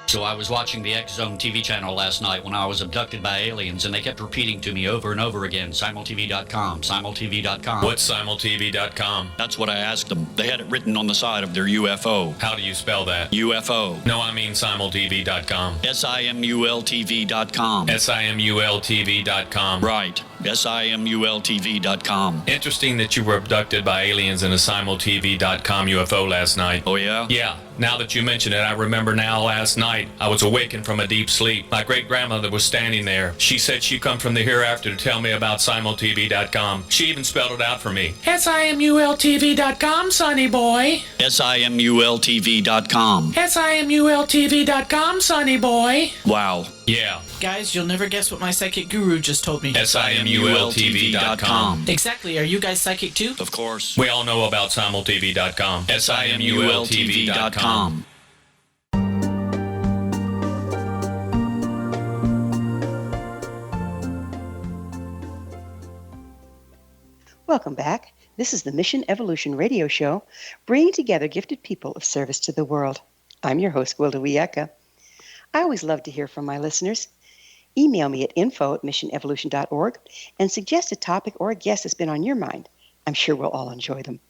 So I was watching the X-Zone TV channel last night when I was abducted by aliens, and they kept repeating to me over and over again, simultv.com, simultv.com. What's simultv.com? That's what I asked them. They had it written on the side of their UFO. How do you spell that? UFO. No, I mean simultv.com. SIMULTV.com. SIMULTV.com. Right. SIMULTV.com. Interesting that you were abducted by aliens in a simultv.com UFO last night. Oh, yeah? Yeah, Now that you mention it, I remember now last night I was awakened from a deep sleep. My great-grandmother was standing there. She said she come from the hereafter to tell me about SimulTV.com. She even spelled it out for me. SIMULTV.com, sonny boy. SIMULTV.com. SIMULTV.com, sonny boy. Wow. Yeah, Guys, you'll never guess what my psychic guru just told me. SIMULTV.com. Exactly. Are you guys psychic too? Of course. We all know about SimulTV.com. SIMULTV.com. Welcome back. This is the Mission Evolution Radio Show, bringing together gifted people of service to the world. I'm your host, Gwilda Wiyaka. I always love to hear from my listeners. Email me at info@missionevolution.org and suggest a topic or a guest that's been on your mind. I'm sure we'll all enjoy them.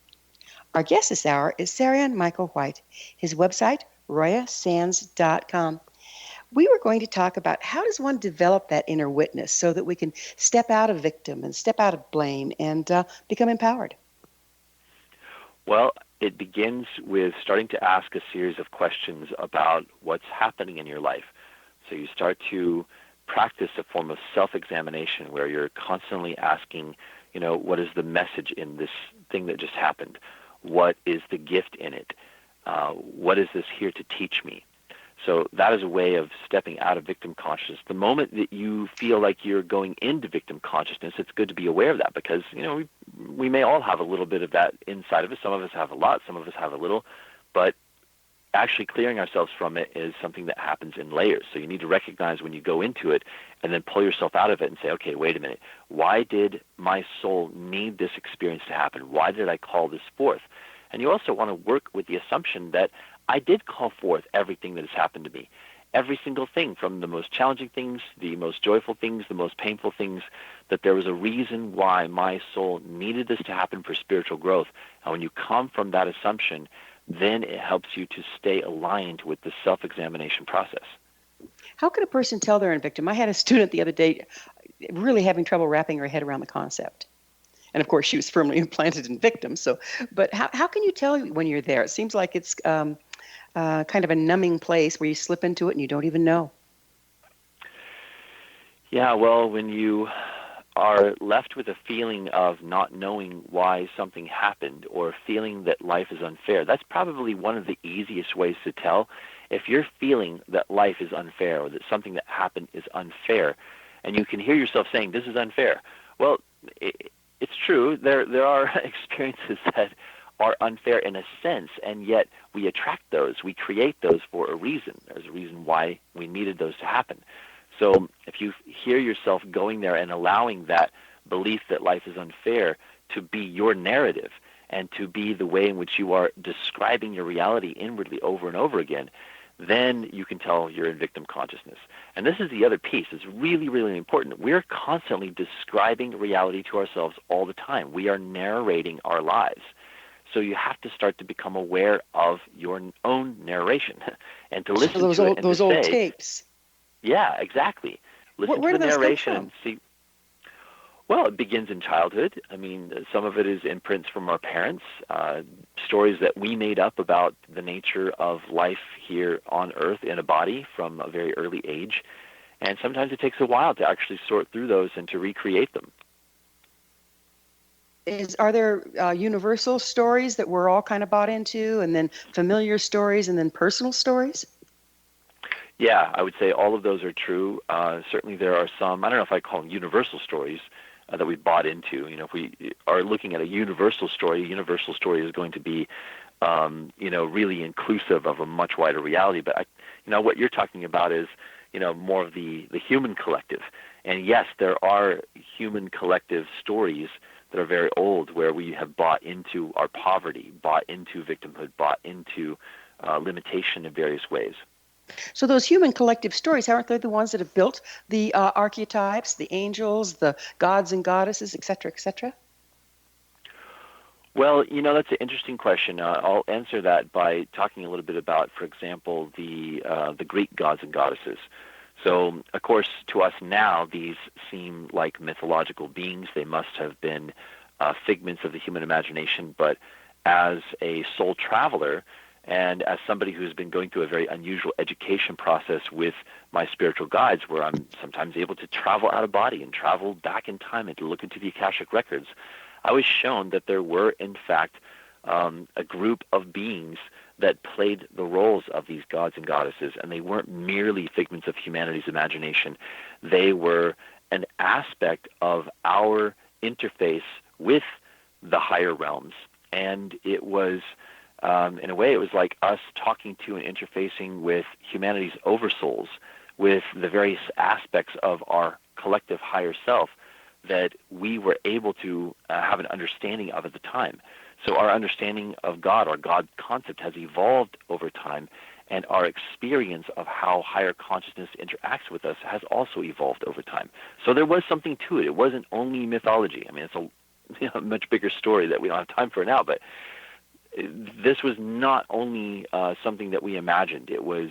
Our guest this hour is SARYON Michael White. His website, royasands.com. We were going to talk about how does one develop that inner witness so that we can step out of victim and step out of blame and become empowered. Well, it begins with starting to ask a series of questions about what's happening in your life. So you start to practice a form of self-examination where you're constantly asking, what is the message in this thing that just happened? What is the gift in it? What is this here to teach me? So that is a way of stepping out of victim consciousness. The moment that you feel like you're going into victim consciousness, it's good to be aware of that because, we may all have a little bit of that inside of us. Some of us have a lot, some of us have a little, but actually clearing ourselves from it is something that happens in layers. So you need to recognize when you go into it and then pull yourself out of it and say, okay, wait a minute. Why did my soul need this experience to happen? Why did I call this forth? And you also want to work with the assumption that I did call forth everything that has happened to me. Every single thing, from the most challenging things, the most joyful things, the most painful things, that there was a reason why my soul needed this to happen for spiritual growth. And when you come from that assumption, then it helps you to stay aligned with the self-examination process. How can a person tell they're in victim? I had a student the other day really having trouble wrapping her head around the concept. And of course, she was firmly implanted in victim. But how can you tell when you're there? It seems like it's kind of a numbing place where you slip into it and you don't even know. Yeah, well, when you are left with a feeling of not knowing why something happened or feeling that life is unfair, that's probably one of the easiest ways to tell. If you're feeling that life is unfair or that something that happened is unfair, and you can hear yourself saying, this is unfair, well, it's true. There are experiences that are unfair in a sense, and yet we attract those. We create those for a reason. There's a reason why we needed those to happen. So if you hear yourself going there and allowing that belief that life is unfair to be your narrative and to be the way in which you are describing your reality inwardly over and over again, then you can tell you're in victim consciousness. And this is the other piece. It's really, really important. We're constantly describing reality to ourselves all the time. We are narrating our lives. So you have to start to become aware of your own narration and to listen to it and those to old say, tapes. Yeah, exactly. Listen Where to do the those narration come and see. Well, it begins in childhood. I mean, some of it is imprints from our parents, stories that we made up about the nature of life here on Earth in a body from a very early age. And sometimes it takes a while to actually sort through those and to recreate them. Are there universal stories that we're all kind of bought into, and then familiar stories, and then personal stories? Yeah, I would say all of those are true. Certainly there are some, I don't know if I call them universal stories, that we bought into. If we are looking at a universal story is going to be, really inclusive of a much wider reality. But, what you're talking about is, more of the human collective. And yes, there are human collective stories that are very old where we have bought into our poverty, bought into victimhood, bought into limitation in various ways. So those human collective stories, aren't they the ones that have built the archetypes, the angels, the gods and goddesses, et cetera, et cetera? Well, that's an interesting question. I'll answer that by talking a little bit about, for example, the Greek gods and goddesses. So, of course, to us now, these seem like mythological beings. They must have been figments of the human imagination. But as a soul traveler, And as somebody who's been going through a very unusual education process with my spiritual guides, where I'm sometimes able to travel out of body and travel back in time and to look into the Akashic records, I was shown that there were, in fact, a group of beings that played the roles of these gods and goddesses, and they weren't merely figments of humanity's imagination. They were an aspect of our interface with the higher realms, and it was, in a way, it was like us talking to and interfacing with humanity's oversouls, with the various aspects of our collective higher self that we were able to have an understanding of at the time. So our understanding of God, our God concept, has evolved over time, and our experience of how higher consciousness interacts with us has also evolved over time. So there was something to it. It wasn't only mythology. I mean, it's a much bigger story that we don't have time for now, but this was not only something that we imagined. It was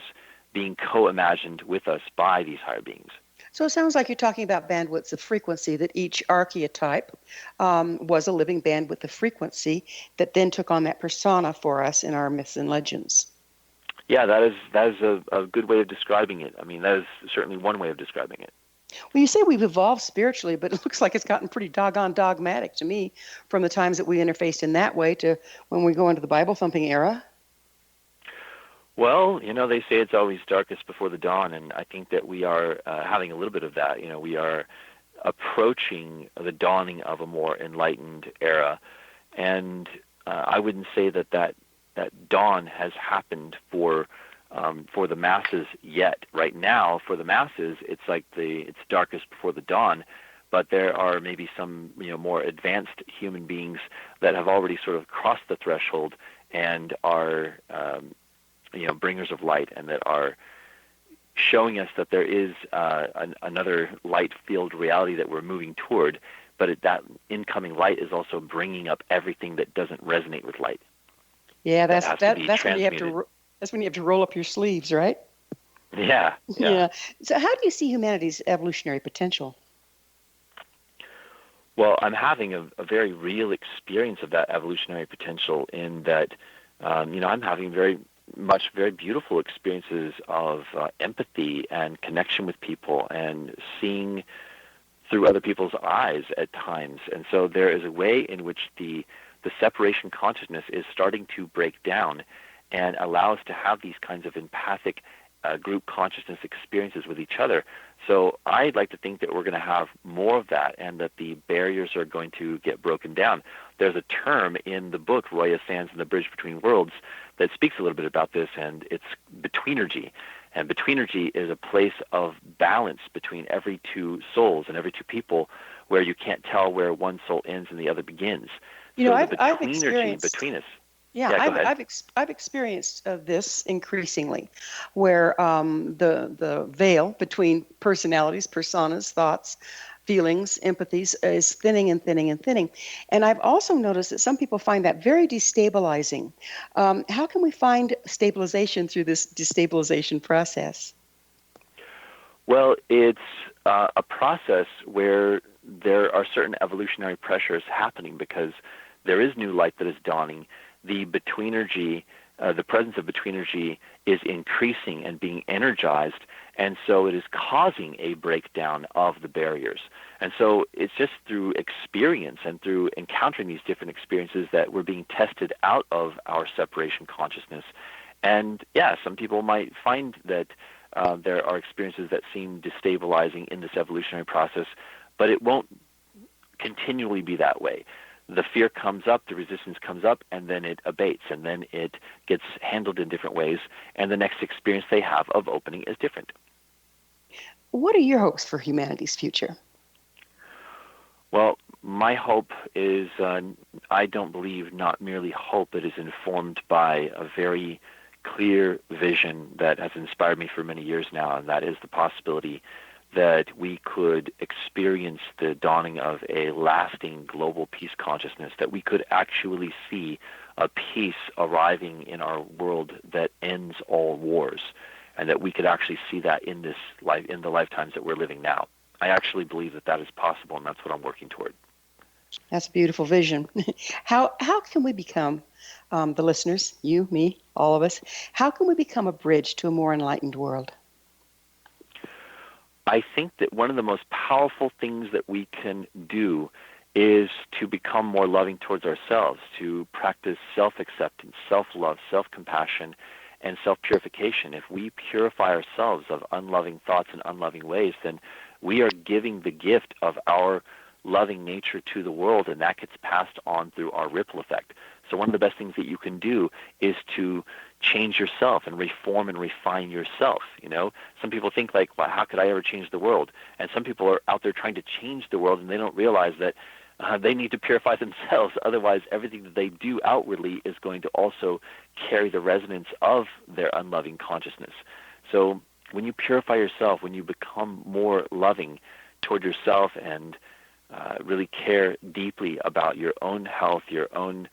being co-imagined with us by these higher beings. So it sounds like you're talking about bandwidths of frequency, that each archetype was a living bandwidth of frequency that then took on that persona for us in our myths and legends. Yeah, that is a good way of describing it. I mean, that is certainly one way of describing it. Well, you say we've evolved spiritually, but it looks like it's gotten pretty doggone dogmatic to me from the times that we interfaced in that way to when we go into the Bible-thumping era. Well, they say it's always darkest before the dawn, and I think that we are having a little bit of that. We are approaching the dawning of a more enlightened era, and I wouldn't say that dawn has happened for the masses yet. Right now, for the masses, it's like it's darkest before the dawn, but there are maybe some more advanced human beings that have already sort of crossed the threshold and are bringers of light, and that are showing us that there is another light-filled reality that we're moving toward, but that incoming light is also bringing up everything that doesn't resonate with light. Yeah, that's when you have to. That's when you have to roll up your sleeves, right? Yeah. So how do you see humanity's evolutionary potential? Well, I'm having a very real experience of that evolutionary potential in that, I'm having very beautiful experiences of empathy and connection with people and seeing through other people's eyes at times. And so there is a way in which the separation consciousness is starting to break down and allow us to have these kinds of empathic group consciousness experiences with each other. So I'd like to think that we're going to have more of that, and that the barriers are going to get broken down. There's a term in the book, Roya Sands and the Bridge Between Worlds, that speaks a little bit about this, and it's betweenergy. And betweenergy is a place of balance between every two souls and every two people, where you can't tell where one soul ends and the other begins. I've experienced between us. Yeah, I've experienced this increasingly, where the veil between personalities, personas, thoughts, feelings, empathies is thinning and thinning and thinning. And I've also noticed that some people find that very destabilizing. How can we find stabilization through this destabilization process? Well, it's a process where there are certain evolutionary pressures happening, because there is new light that is dawning. The betweenergy, the presence of betweenergy is increasing and being energized, and so it is causing a breakdown of the barriers. And so it's just through experience and through encountering these different experiences that we're being tested out of our separation consciousness. And yeah, some people might find that there are experiences that seem destabilizing in this evolutionary process, but it won't continually be that way. The fear comes up, the resistance comes up, and then it abates, and then it gets handled in different ways, and the next experience they have of opening is different. What are your hopes for humanity's future? Well, my hope is, I don't believe not merely hope, it is informed by a very clear vision that has inspired me for many years now, and that is the possibility that we could experience the dawning of a lasting global peace consciousness, that we could actually see a peace arriving in our world that ends all wars, and that we could actually see that in this life, in the lifetimes that we're living now. I actually believe that that is possible, and that's what I'm working toward. That's a beautiful vision. How can we become, the listeners, you, me, all of us, how can we become a bridge to a more enlightened world? I think that one of the most powerful things that we can do is to become more loving towards ourselves, to practice self-acceptance, self-love, self-compassion, and self-purification. If we purify ourselves of unloving thoughts and unloving ways, then we are giving the gift of our loving nature to the world, and that gets passed on through our ripple effect. So one of the best things that you can do is to change yourself and reform and refine yourself. You know, some people think like, well, how could I ever change the world? And some people are out there trying to change the world, and they don't realize that they need to purify themselves. Otherwise, everything that they do outwardly is going to also carry the resonance of their unloving consciousness. So when you purify yourself, when you become more loving toward yourself and really care deeply about your own health, your own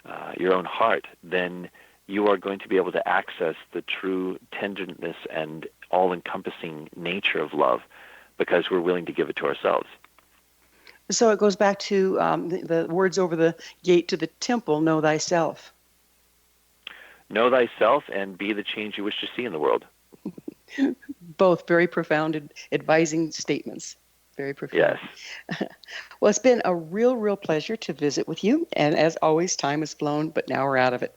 heart, then you are going to be able to access the true tenderness and all-encompassing nature of love, because we're willing to give it to ourselves. So it goes back to the words over the gate to the temple, know thyself. Know thyself and be the change you wish to see in the world. Both very profound advising statements. Very profound. Yes. Well, it's been a real pleasure to visit with you. And as always, time has flown, but now we're out of it.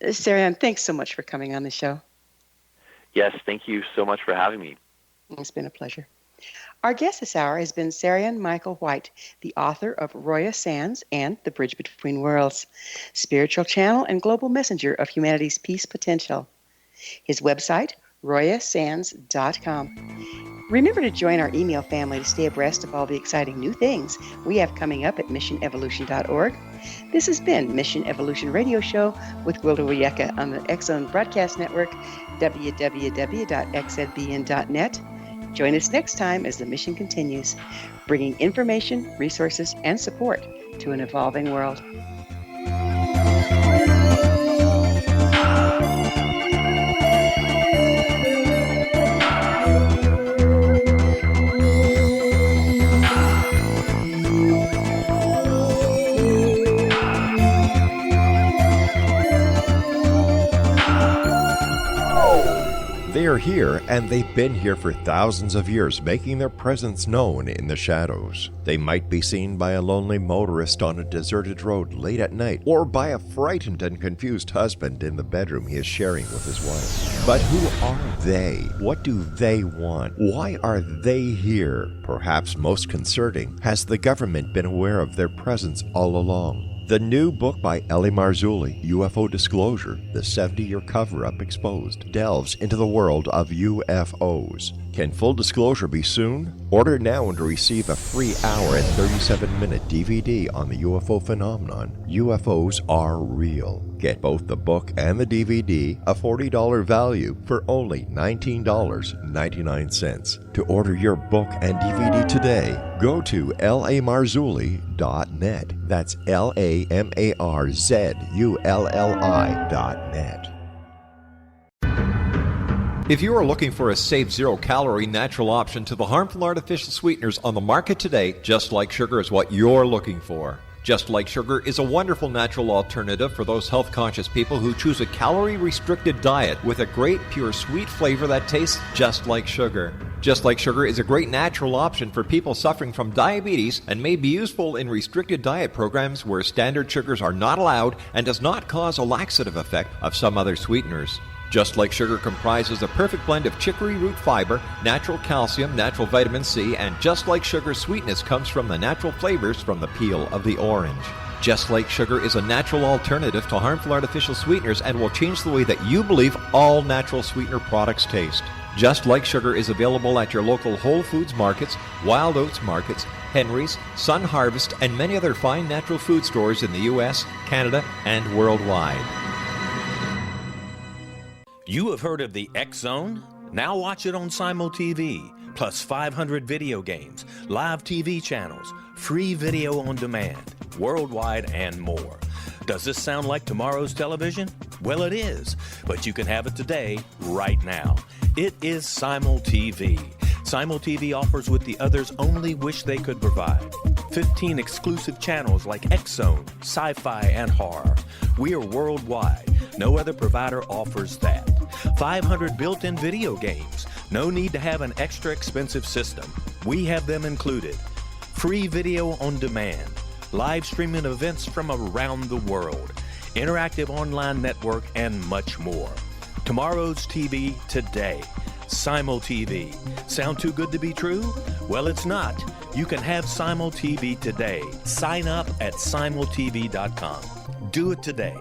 SARYON, thanks so much for coming on the show. Yes, thank you so much for having me. It's been a pleasure. Our guest this hour has been SARYON Michael White, the author of Roya Sands and The Bridge Between Worlds, spiritual channel and global messenger of humanity's peace potential. His website, royasands.com. Remember to join our email family to stay abreast of all the exciting new things we have coming up at missionevolution.org. This has been Mission Evolution Radio Show with Gwilda Wiyaka on the X-Zone Broadcast Network, www.xzbn.net. Join us next time as the mission continues, bringing information, resources, and support to an evolving world. They are here, and they've been here for thousands of years, making their presence known in the shadows. They might be seen by a lonely motorist on a deserted road late at night, or by a frightened and confused husband in the bedroom he is sharing with his wife. But who are they? What do they want? Why are they here? Perhaps most concerning, has the government been aware of their presence all along? The new book by Eli Marzulli, UFO Disclosure, the 70-year cover-up exposed, delves into the world of UFOs. Can full disclosure be soon? Order now and receive a free hour and 37-minute DVD on the UFO phenomenon. UFOs are real. Get both the book and the DVD, a $40 value, for only $19.99. To order your book and DVD today, go to lamarzulli.net. That's LAMARZULLI.net. If you are looking for a safe, zero-calorie natural option to the harmful artificial sweeteners on the market today, Just Like Sugar is what you're looking for. Just Like Sugar is a wonderful natural alternative for those health-conscious people who choose a calorie-restricted diet with a great, pure, sweet flavor that tastes just like sugar. Just Like Sugar is a great natural option for people suffering from diabetes and may be useful in restricted diet programs where standard sugars are not allowed and does not cause a laxative effect of some other sweeteners. Just Like Sugar comprises a perfect blend of chicory root fiber, natural calcium, natural vitamin C, and Just Like Sugar's sweetness comes from the natural flavors from the peel of the orange. Just Like Sugar is a natural alternative to harmful artificial sweeteners and will change the way that you believe all natural sweetener products taste. Just Like Sugar is available at your local Whole Foods markets, Wild Oats markets, Henry's, Sun Harvest, and many other fine natural food stores in the U.S., Canada, and worldwide. You have heard of the X-Zone? Now watch it on Simul TV, plus 500 video games, live TV channels, free video on demand, worldwide, and more. Does this sound like tomorrow's television? Well, it is, but you can have it today, right now. It is Simul TV. Simul TV offers what the others only wish they could provide. 15 exclusive channels like X-Zone, Sci-Fi, and Horror. We are worldwide. No other provider offers that. 500 built-in video games. No need to have an extra expensive system. We have them included. Free video on demand. Live streaming events from around the world. Interactive online network, and much more. Tomorrow's TV today. Simul TV. Sound too good to be true? Well, it's not. You can have Simul TV today. Sign up at simultv.com. Do it today.